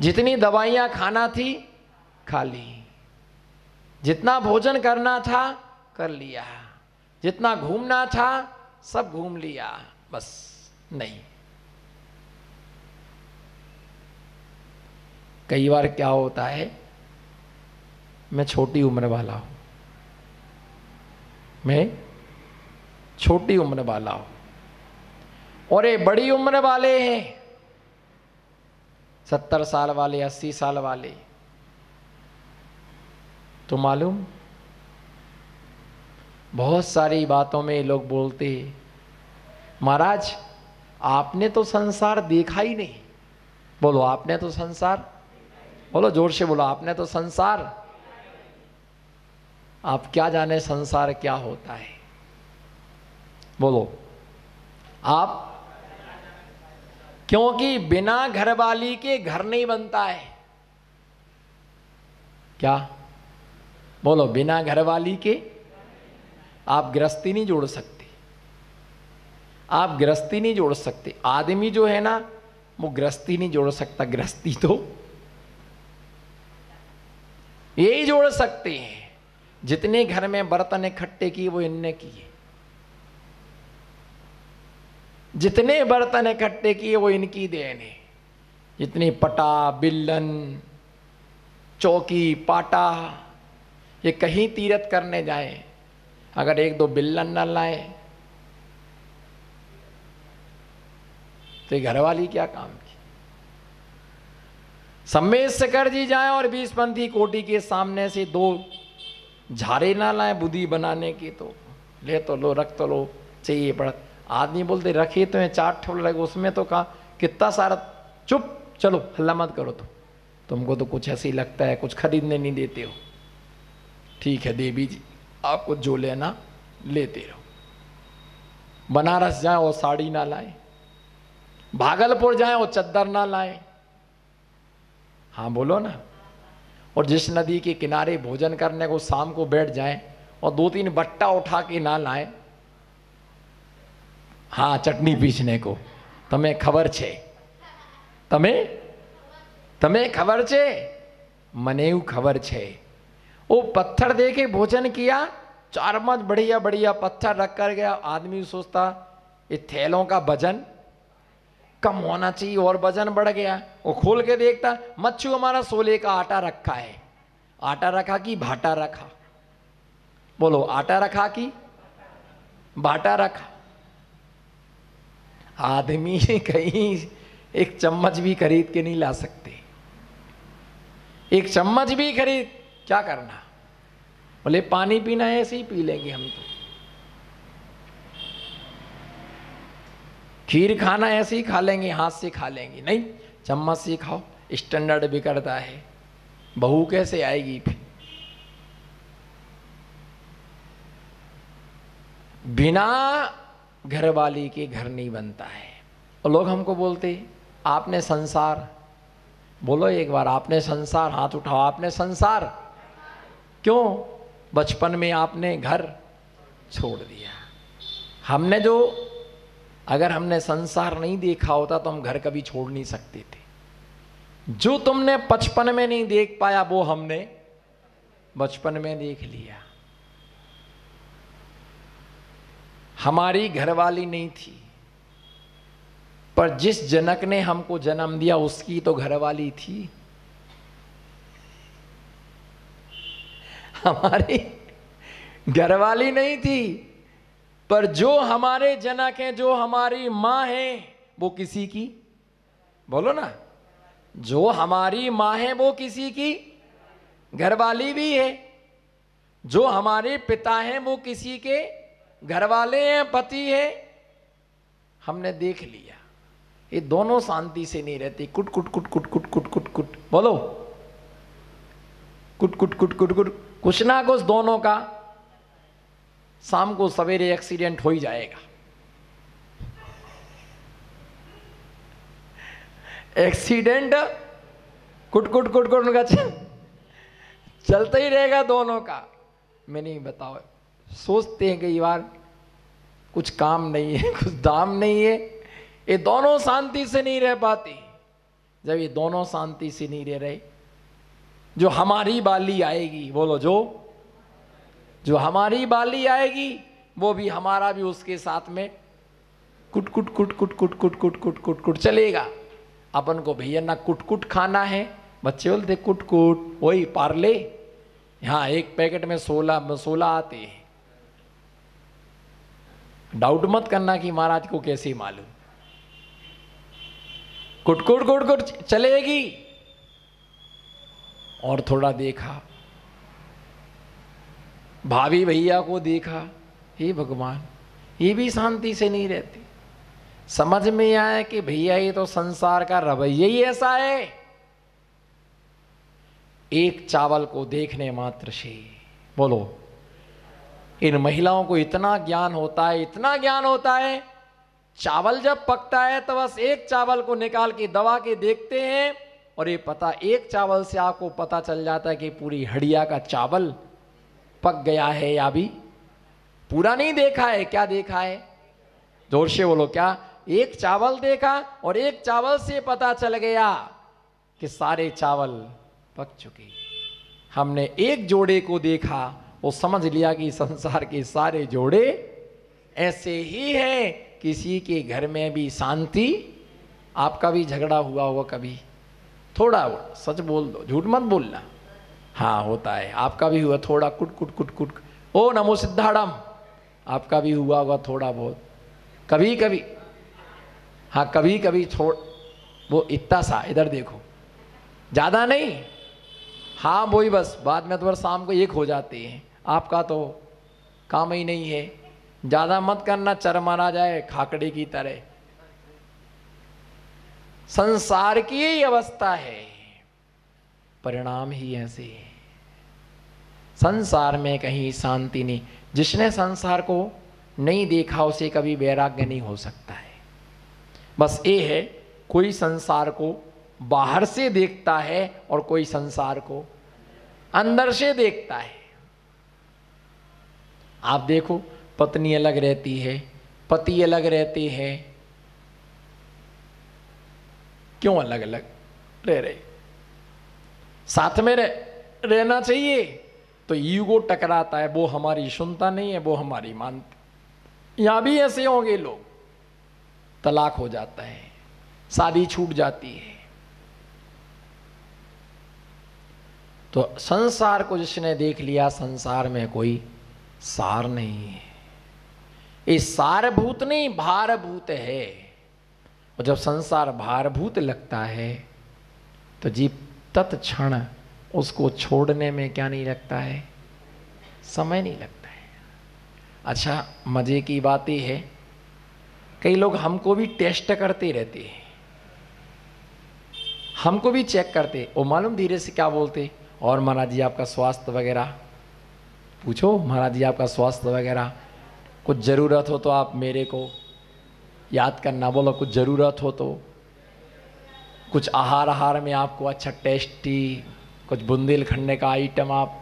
जितनी दवाइयां खाना थी खा ली, जितना भोजन करना था कर लिया, जितना घूमना था सब घूम लिया, बस नहीं। कई बार क्या होता है, मैं छोटी उम्र वाला हूं, मैं छोटी उम्र वाला हूं और ये बड़ी उम्र वाले हैं, 70 साल वाले, 80 साल वाले। तो मालूम, बहुत सारी बातों में लोग बोलते हैं, महाराज आपने तो संसार देखा ही नहीं। बोलो आपने तो संसार, बोलो जोर से बोलो, आपने तो संसार, आप क्या जाने संसार क्या होता है। बोलो आप, क्योंकि बिना घरवाली के घर नहीं बनता है। क्या बोलो, बिना घरवाली के आप गृहस्थी नहीं जोड़ सकते, आप गृहस्थी नहीं जोड़ सकते। आदमी जो है ना वो गृहस्थी नहीं जोड़ सकता, गृहस्थी तो यही जोड़ सकते हैं। जितने घर में बर्तन इकट्ठे किए वो इनने किए, जितने बर्तन इकट्ठे किए वो इनकी देन है। जितनी पटा बिल्लन चौकी पाटा, ये कहीं तीरथ करने जाए अगर एक दो बिल्लन न लाए तो घरवाली क्या काम की। सम्मेशकर जी जाए और 20पंथी कोटि के सामने से 2 झारे ना लाए बुद्धि बनाने की, तो ले तो लो, रख तो लो, चाहिए पड़ा। आदमी बोलते रखे तो 4 ठोल लगे, उसमें तो कहा कितना सारा, चुप चलो हल्ला मत करो, तुमको तो कुछ ऐसे ही लगता है, कुछ खरीदने नहीं देते हो। ठीक है देवी जी, आपको जो लेना लेते रहो। बनारस जाए और साड़ी ना लाए, भागलपुर जाए और चद्दर ना लाए। हाँ बोलो ना। और जिस नदी के किनारे भोजन करने को शाम को बैठ जाए और 2-3 बट्टा उठा के ना लाए। हाँ चटनी पीसने को तमें खबर छे, तमें खबर छे, मने खबर छे। वो पत्थर दे के भोजन किया, 4-5 बढ़िया बढ़िया पत्थर रख कर गया। आदमी सोचता ये थैलों का वजन कम होना चाहिए और वजन बढ़ गया। वो खोल के देखता मच्छू हमारा 16 का आटा रखा है। आटा रखा कि भाटा रखा? बोलो आटा रखा कि भाटा रखा? आदमी कहीं एक चम्मच भी खरीद के नहीं ला सकते। एक चम्मच भी खरीद क्या करना? बोले पानी पीना है ऐसे ही पी लेंगे हम तो, खीर खाना ऐसे ही खा लेंगे, हाथ से खा लेंगे। नहीं, चम्मच से खाओ, स्टैंडर्ड बिगड़ता है, बहू कैसे आएगी फिर? बिना घरवाली के घर नहीं बनता है। और लोग हमको बोलते आपने संसार, बोलो एक बार आपने संसार, हाथ उठाओ आपने संसार। क्यों? बचपन में आपने घर छोड़ दिया। हमने जो, अगर हमने संसार नहीं देखा होता तो हम घर कभी छोड़ नहीं सकते थे। जो तुमने बचपन में नहीं देख पाया वो हमने बचपन में देख लिया। हमारी घरवाली नहीं थी, पर जिस जनक ने हमको जन्म दिया उसकी तो घरवाली थी। हमारी घरवाली नहीं थी, पर जो हमारे जनक हैं, जो हमारी मां है, वो किसी की, बोलो ना, जो हमारी मां है वो किसी की घरवाली भी है। जो हमारे पिता हैं वो किसी के घरवाले हैं, पति है। हमने देख लिया ये दोनों शांति से नहीं रहती। कुट कुट कुट कुट कुट कुट कुट कुट, बोलो कुट कुट कुट कुट कुट, कुछ ना कुछ दोनों का शाम को सवेरे एक्सीडेंट हो ही जाएगा। एक्सीडेंट कुट कुट कुट कुट का चलता ही रहेगा दोनों का। मैं नहीं बताओ, सोचते हैं कई बार कुछ काम नहीं है, कुछ दाम नहीं है, ये दोनों शांति से नहीं रह पाती। जब ये दोनों शांति से नहीं रह रहे। जो हमारी बाली आएगी, बोलो जो हमारी बाली आएगी वो भी हमारा भी उसके साथ में कुट कुट कुट कुट कुट कुट कुट कुट कुट कुट चलेगा। अपन को भैया ना कुट कुट खाना है, बच्चे बोलते कुट कुट, वही पार्ले, हाँ एक पैकेट में 16 आते हैं। डाउट मत करना कि महाराज को कैसे मालूम। कुट कुट कुट कुट चलेगी। और थोड़ा देखा, भाभी भैया को देखा, हे भगवान ये भी शांति से नहीं रहते। समझ में आया कि भैया ये तो संसार का रवैया ही ऐसा है। एक चावल को देखने मात्र से, बोलो, इन महिलाओं को इतना ज्ञान होता है, इतना ज्ञान होता है। चावल जब पकता है तो बस एक चावल को निकाल के दबा के देखते हैं और ये पता, एक चावल से आपको पता चल जाता है कि पूरी हड़िया का चावल पक गया है या भी पूरा नहीं देखा है। क्या देखा है? जोर से बोलो, क्या? एक चावल देखा और एक चावल से पता चल गया कि सारे चावल पक चुके। हमने एक जोड़े को देखा, वो समझ लिया कि संसार के सारे जोड़े ऐसे ही हैं। किसी के घर में भी शांति, आपका भी झगड़ा हुआ होगा कभी, थोड़ा सच बोल दो, झूठ मत बोलना। हाँ होता है, आपका भी हुआ थोड़ा कुट कुट कुट कुट। ओ नमो सिद्धाड़म, आपका भी हुआ होगा थोड़ा बहुत, कभी कभी। हाँ कभी कभी वो इतना सा, इधर देखो, ज्यादा नहीं। हाँ वही बस, बाद में तो शाम को एक हो जाते हैं। आपका तो काम ही नहीं है, ज्यादा मत करना, चर मारा जाए खाकड़े की तरह। संसार की यही अवस्था है, परिणाम ही ऐसे है। संसार में कहीं शांति नहीं। जिसने संसार को नहीं देखा उसे कभी वैराग्य नहीं हो सकता है। बस ये है, कोई संसार को बाहर से देखता है और कोई संसार को अंदर से देखता है। आप देखो, पत्नी अलग रहती है, पति अलग रहते हैं, क्यों अलग अलग रह रहे? साथ में रहना चाहिए तो ईगो टकराता है, वो हमारी सुनता नहीं है, वो हमारी मानती। यहां भी ऐसे होंगे लोग, तलाक हो जाता है, शादी छूट जाती है। तो संसार को जिसने देख लिया, संसार में कोई सार नहीं है। ये सारभूत नहीं, भारभूत है। और जब संसार भारभूत लगता है तो जीव तत्क्षण उसको छोड़ने में क्या नहीं लगता है? समय नहीं लगता है। अच्छा, मजे की बात यह है, कई लोग हमको भी टेस्ट करते रहते हैं, हमको भी चेक करते। वो मालूम धीरे से क्या बोलते, और महाराज जी आपका स्वास्थ्य वगैरह पूछो, महाराज जी आपका स्वास्थ्य वगैरह, कुछ ज़रूरत हो तो आप मेरे को याद करना। बोलो कुछ ज़रूरत हो तो, कुछ आहार में आपको अच्छा टेस्टी कुछ बुंदेलखंड का आइटम आप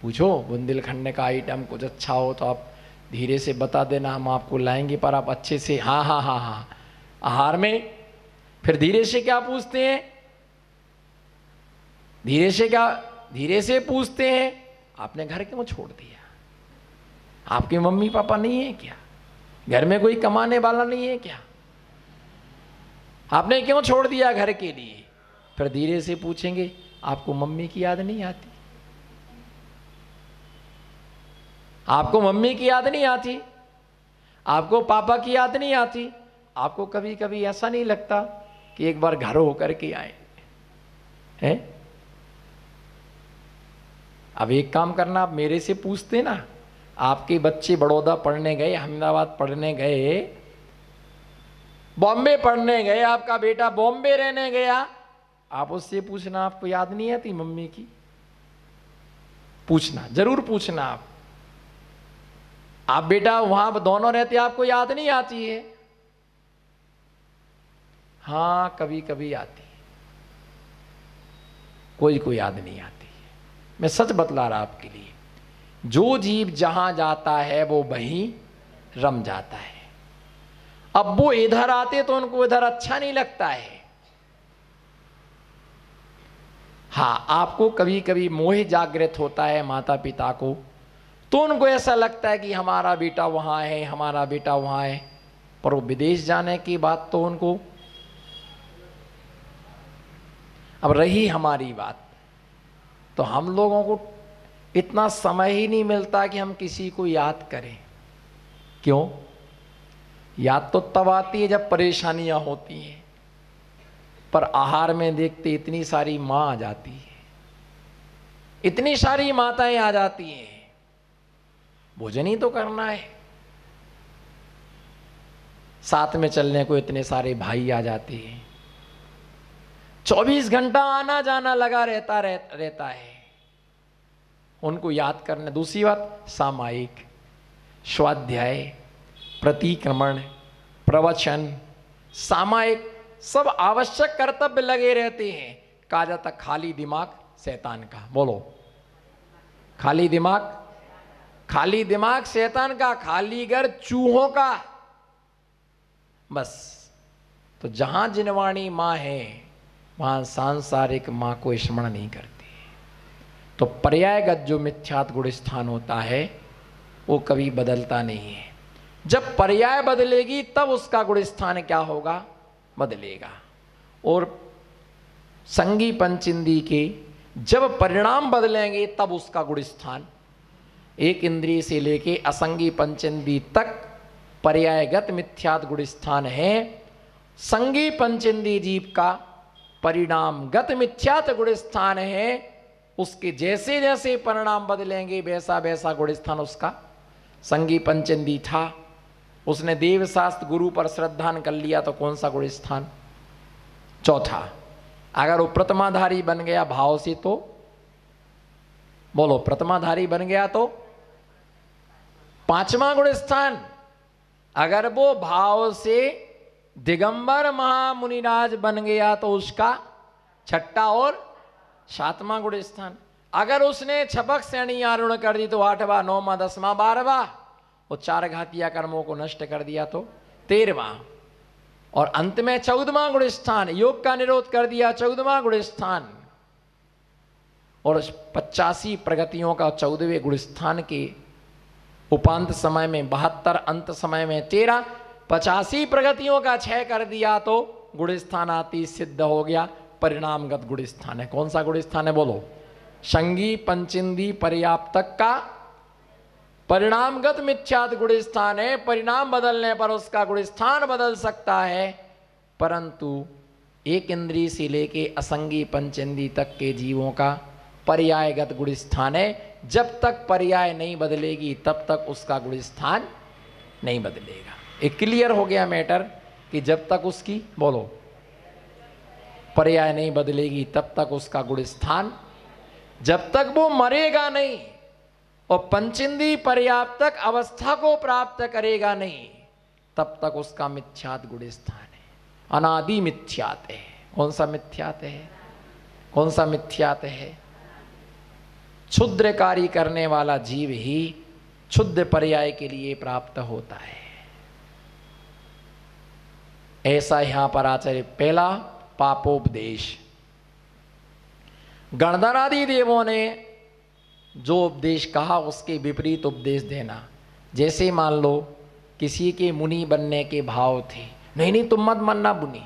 पूछो, बुंदेलखंड का आइटम कुछ अच्छा हो तो आप धीरे से बता देना, हम आपको लाएंगे। पर आप अच्छे से हाँ हाँ हाँ हाँ आहार में। फिर धीरे से क्या पूछते हैं? धीरे से पूछते हैं, आपने घर क्यों छोड़ दिया? आपके मम्मी पापा नहीं है क्या? घर में कोई कमाने वाला नहीं है क्या? आपने क्यों छोड़ दिया घर के लिए? फिर धीरे से पूछेंगे, आपको मम्मी की याद नहीं आती? आपको मम्मी की याद नहीं आती? आपको पापा की याद नहीं आती? आपको कभी कभी ऐसा नहीं लगता कि एक बार घर होकर के आए हैं? अब एक काम करना, आप मेरे से पूछते ना, आपके बच्चे बड़ौदा पढ़ने गए, अहमदाबाद पढ़ने गए, बॉम्बे पढ़ने गए, आपका बेटा बॉम्बे रहने गया, आप उससे पूछना आपको याद नहीं आती मम्मी की? पूछना, जरूर पूछना। आप बेटा वहां दोनों रहते, आपको याद नहीं आती है? हाँ कभी कभी आती है, कोई याद नहीं आती है। मैं सच बतला रहा आपके लिए, जो जीव जहां जाता है वो वहीं रम जाता है। अब वो इधर आते तो उनको इधर अच्छा नहीं लगता है, हाँ, आपको कभी कभी मोह जागृत होता है माता पिता को, तो उनको ऐसा लगता है कि हमारा बेटा वहाँ है, हमारा बेटा वहाँ है, पर वो विदेश जाने की बात तो उनको। अब रही हमारी बात, तो हम लोगों को इतना समय ही नहीं मिलता कि हम किसी को याद करें। क्यों? याद तो तब आती है जब परेशानियां होती हैं, पर आहार में देखते इतनी सारी माँ आ जाती है, इतनी सारी माताएं आ जाती हैं, भोजन ही तो करना है। साथ में चलने को इतने सारे भाई आ जाते हैं, 24 घंटा आना जाना लगा रहता है, उनको याद करने। दूसरी बात, सामायिक स्वाध्याय, प्रतिक्रमण, प्रवचन, सामायिक सब आवश्यक कर्तव्य लगे रहते हैं। कहा जाता खाली दिमाग शैतान का। बोलो, खाली दिमाग, खाली दिमाग शैतान का, खाली घर चूहों का। बस, तो जहां जिनवाणी मां है वहां सांसारिक मां को स्मरण नहीं करती। तो पर्यायगत जो मिथ्यात् गुण स्थान होता है वो कभी बदलता नहीं है। जब पर्याय बदलेगी तब उसका गुण स्थान क्या होगा? बदलेगा। और संगी पंचिंदी के जब परिणाम बदलेंगे तब उसका गुण स्थान, एक इंद्रिय से लेके असंगी पंचिंदी तक पर्यायगत मिथ्यात् गुण स्थान है। संगी पंचिंदी जीव का परिणामगत मिथ्यात् गुण स्थान है। उसके जैसे जैसे परिणाम बदलेंगे वैसा वैसा गुण स्थान उसका। संगी पंचंदी था, उसने देव शास्त्र गुरु पर श्रद्धान कर लिया तो कौन सा गुण स्थान? चौथा। अगर वो प्रथमाधारी बन गया भाव से तो बोलो, प्रथमाधारी बन गया तो पांचवा गुण स्थान। अगर वो भाव से दिगंबर महामुनिराज बन गया तो उसका छठा और सातवां गुण स्थान। अगर उसने छपक श्रेणी आरूढ़ कर दी तो आठवां, नौवां, 10वां, 12वां, और 4 घातिया कर्मों को नष्ट कर दिया तो 13वां, और अंत में 14वां गुण स्थान। योग का निरोध कर दिया, 14वां गुण स्थान। और 85 प्रगतियों का 14वें गुण स्थान के उपांत समय में 72, अंत समय में 13, 85 प्रगतियों का 6 कर दिया तो गुण स्थान आती सिद्ध हो गया। परिणामगत गुण स्थान है। कौन सा गुण स्थान है? बोलो, संगी पंचिंदी पर्याप्तक का परिणामगत मिथ्यात् गुण स्थान है। परिणाम बदलने पर उसका गुण स्थान बदल सकता है, परंतु एक इंद्रिय से लेके असंगी पंचेंद्री तक के जीवों का पर्यायगत गुण स्थान है। जब तक पर्याय नहीं बदलेगी तब तक उसका गुण स्थान नहीं बदलेगा। एक क्लियर हो गया मैटर कि जब तक उसकी बोलो पर्याय नहीं बदलेगी तब तक उसका गुण स्थान, जब तक वो मरेगा नहीं और पंचिंदी पर्याप्तक अवस्था को प्राप्त करेगा नहीं तब तक उसका मिथ्यात् गुण स्थान है। अनादि मिथ्यात् है। कौन सा मिथ्यात् है? कौन सा मिथ्यात् है? क्षुद्र कार्य करने वाला जीव ही क्षुद्र पर्याय के लिए प्राप्त होता है। ऐसा यहां पर आचार्य पहला पापोपदेश। गणधर आदि देवों ने जो उपदेश कहा उसके विपरीत उपदेश देना। जैसे मान लो किसी के मुनि बनने के भाव थे, नहीं नहीं तुम मत बनना मुनि,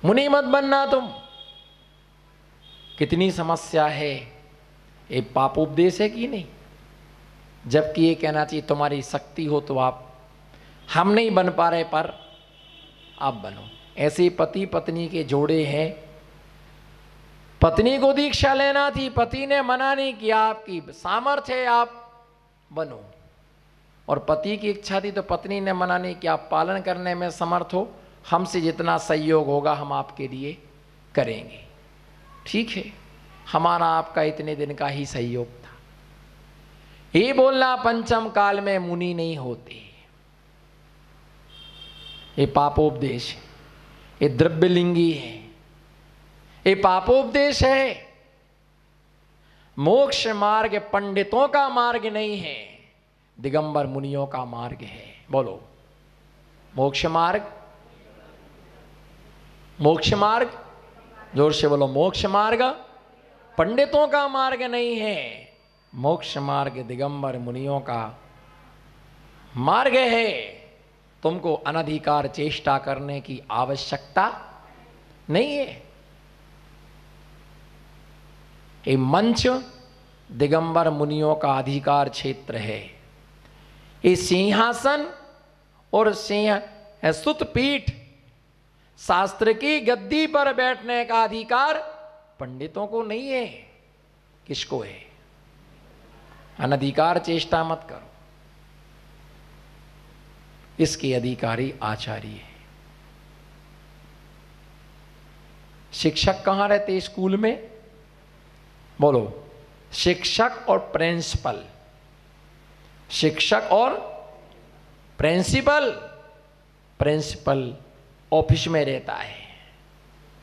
मुनि मत बनना तुम, कितनी समस्या है। ये पापोपदेश है कि नहीं? जबकि ये कहना चाहिए तुम्हारी शक्ति हो तो आप, हम नहीं बन पा रहे पर आप बनो। ऐसे पति पत्नी के जोड़े हैं, पत्नी को दीक्षा लेना थी, पति ने मना नहीं किया, आपकी सामर्थ्य है आप बनो, और पति की इच्छा थी तो पत्नी ने मना नहीं किया, आप पालन करने में समर्थ हो, हमसे जितना सहयोग होगा हम आपके लिए करेंगे। ठीक है, हमारा आपका इतने दिन का ही सहयोग था। ये बोलना पंचम काल में मुनि नहीं होते, ये पापोपदेश है, ये द्रव्यलिंगी है, ये पापोपदेश है। मोक्ष मार्ग पंडितों का मार्ग नहीं है, दिगंबर मुनियों का मार्ग है। बोलो, मोक्ष मार्ग, मोक्ष मार्ग जोर से बोलो, मोक्ष मार्ग पंडितों का मार्ग नहीं है, मोक्ष मार्ग दिगंबर मुनियों का मार्ग है। तुमको अनधिकार चेष्टा करने की आवश्यकता नहीं है। ये मंच दिगंबर मुनियों का अधिकार क्षेत्र है। ये सिंहासन और सिंह सुत पीठ, शास्त्र की गद्दी पर बैठने का अधिकार पंडितों को नहीं है। किसको है? अनधिकार चेष्टा मत करो, इसके अधिकारी आचार्य है। शिक्षक कहां रहते स्कूल में? बोलो, शिक्षक और प्रिंसिपल। शिक्षक और प्रिंसिपल। प्रिंसिपल ऑफिस में रहता है,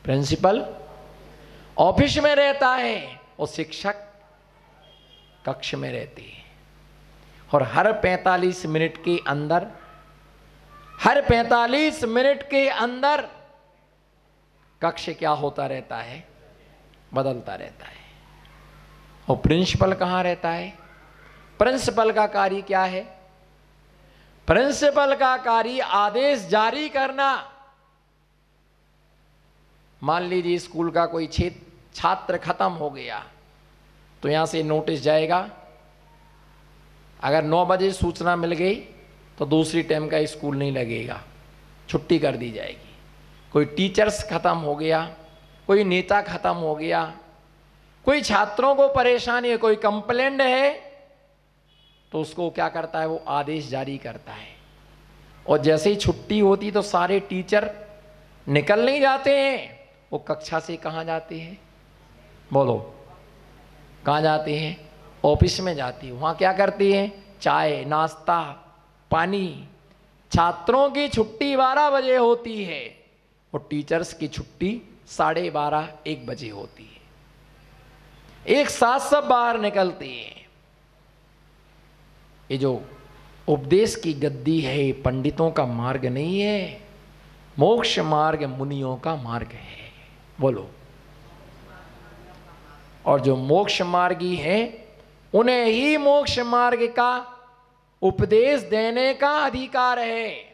प्रिंसिपल ऑफिस में रहता है और शिक्षक कक्ष में रहती है। और हर 45 मिनट के अंदर, हर 45 मिनट के अंदर कक्ष क्या होता रहता है? बदलता रहता है। और प्रिंसिपल कहां रहता है? प्रिंसिपल का कार्य क्या है? प्रिंसिपल का कार्य आदेश जारी करना। मान लीजिए स्कूल का कोई छात्र खत्म हो गया तो यहां से नोटिस जाएगा, अगर 9 बजे सूचना मिल गई तो दूसरी टाइम का स्कूल नहीं लगेगा, छुट्टी कर दी जाएगी। कोई टीचर्स खत्म हो गया, कोई नेता खत्म हो गया, कोई छात्रों को परेशानी है, कोई कंप्लेंट है, तो उसको क्या करता है? वो आदेश जारी करता है। और जैसे ही छुट्टी होती तो सारे टीचर निकल नहीं जाते हैं, वो कक्षा से कहाँ जाते हैं? बोलो, कहाँ जाते हैं? ऑफिस में जाती है। वहाँ क्या करती हैं? चाय, नाश्ता, पानी। छात्रों की छुट्टी 12 बजे होती है और टीचर्स की छुट्टी 12:30 1 बजे होती है। एक साथ सब बाहर निकलते हैं। ये जो उपदेश की गद्दी है, पंडितों का मार्ग नहीं है, मोक्ष मार्ग मुनियों का मार्ग है। बोलो। और जो मोक्ष मार्गी हैं उन्हें ही मोक्ष मार्ग का उपदेश देने का अधिकार है।